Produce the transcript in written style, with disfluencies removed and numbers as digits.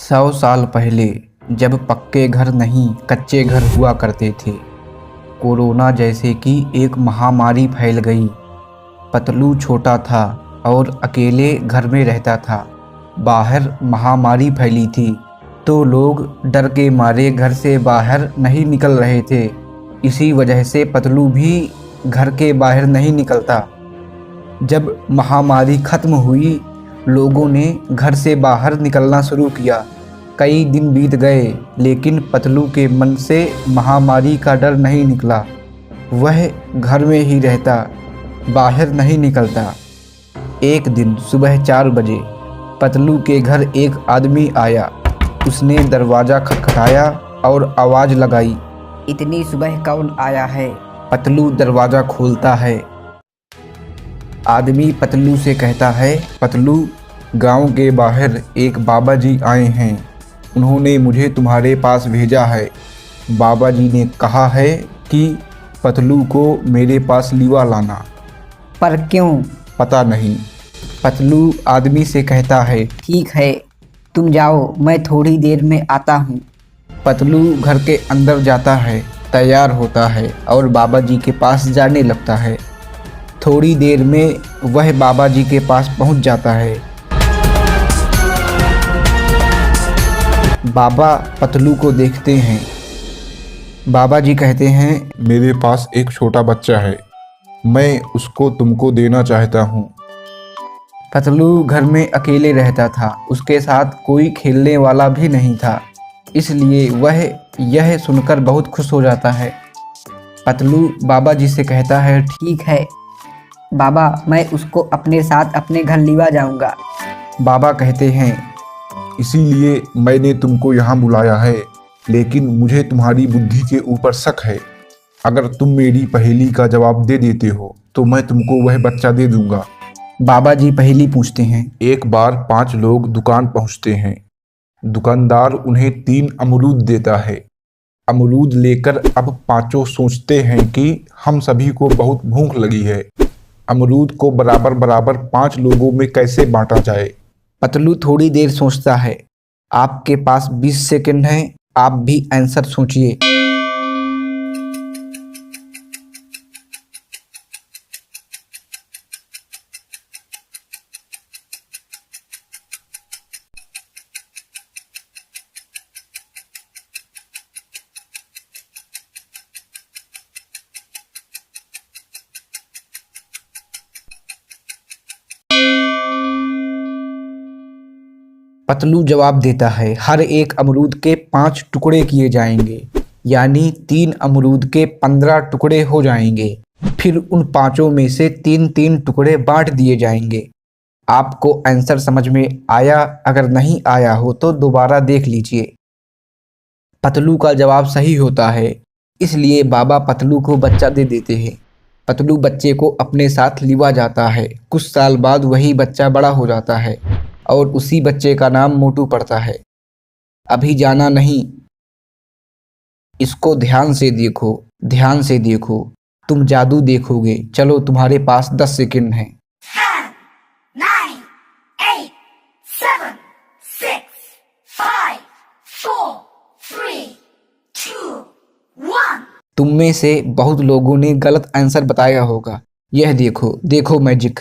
100 साल पहले जब पक्के घर नहीं कच्चे घर हुआ करते थे, कोरोना जैसे कि एक महामारी फैल गई। पतलू छोटा था और अकेले घर में रहता था। बाहर महामारी फैली थी तो लोग डर के मारे घर से बाहर नहीं निकल रहे थे। इसी वजह से पतलू भी घर के बाहर नहीं निकलता। जब महामारी खत्म हुई, लोगों ने घर से बाहर निकलना शुरू किया। कई दिन बीत गए, लेकिन पतलू के मन से महामारी का डर नहीं निकला। वह घर में ही रहता, बाहर नहीं निकलता। एक दिन सुबह 4 बजे पतलू के घर एक आदमी आया। उसने दरवाज़ा खटखटाया और आवाज़ लगाई, इतनी सुबह कौन आया है? पतलू दरवाज़ा खोलता है। आदमी पतलू से कहता है, पतलू, गांव के बाहर एक बाबा जी आए हैं। उन्होंने मुझे तुम्हारे पास भेजा है। बाबा जी ने कहा है कि पतलू को मेरे पास लिवा लाना। पर क्यों? पता नहीं, पतलू आदमी से कहता है। ठीक है, तुम जाओ, मैं थोड़ी देर में आता हूँ। पतलू घर के अंदर जाता है, तैयार होता है और बाबा जी के पास जाने लगता है। थोड़ी देर में वह बाबा जी के पास पहुंच जाता है। बाबा पतलू को देखते हैं। बाबा जी कहते हैं, मेरे पास एक छोटा बच्चा है, मैं उसको तुमको देना चाहता हूँ। पतलू घर में अकेले रहता था, उसके साथ कोई खेलने वाला भी नहीं था, इसलिए वह यह सुनकर बहुत खुश हो जाता है। पतलू बाबा जी से कहता है, ठीक है बाबा, मैं उसको अपने साथ अपने घर लिवा जाऊंगा। बाबा कहते हैं, इसीलिए मैंने तुमको यहाँ बुलाया है, लेकिन मुझे तुम्हारी बुद्धि के ऊपर शक है। अगर तुम मेरी पहेली का जवाब दे देते हो तो मैं तुमको वह बच्चा दे दूंगा। बाबा जी पहेली पूछते हैं। एक बार 5 लोग दुकान पहुँचते हैं। दुकानदार उन्हें 3 अमरूद देता है। अमरूद लेकर अब पांचों सोचते हैं कि हम सभी को बहुत भूख लगी है, अमरूद को बराबर बराबर 5 लोगों में कैसे बांटा जाए। पतलू थोड़ी देर सोचता है। आपके पास 20 सेकंड हैं, आप भी आंसर सोचिए। पतलू जवाब देता है, हर एक अमरूद के 5 टुकड़े किए जाएंगे, यानी 3 अमरूद के 15 टुकड़े हो जाएंगे। फिर उन पांचों में से 3-3 टुकड़े बांट दिए जाएंगे। आपको आंसर समझ में आया? अगर नहीं आया हो तो दोबारा देख लीजिए। पतलू का जवाब सही होता है, इसलिए बाबा पतलू को बच्चा दे देते हैं। पतलू बच्चे को अपने साथ लिवा जाता है। कुछ साल बाद वही बच्चा बड़ा हो जाता है और उसी बच्चे का नाम मोटू पड़ता है। अभी जाना नहीं, इसको ध्यान से देखो, ध्यान से देखो, तुम जादू देखोगे। चलो, तुम्हारे पास 10 सेकंड हैं। 10, 9, 8, 7, 6, 5, 4, 3, 2, 1। तुम में से बहुत लोगों ने गलत आंसर बताया होगा। यह देखो, देखो मैजिक।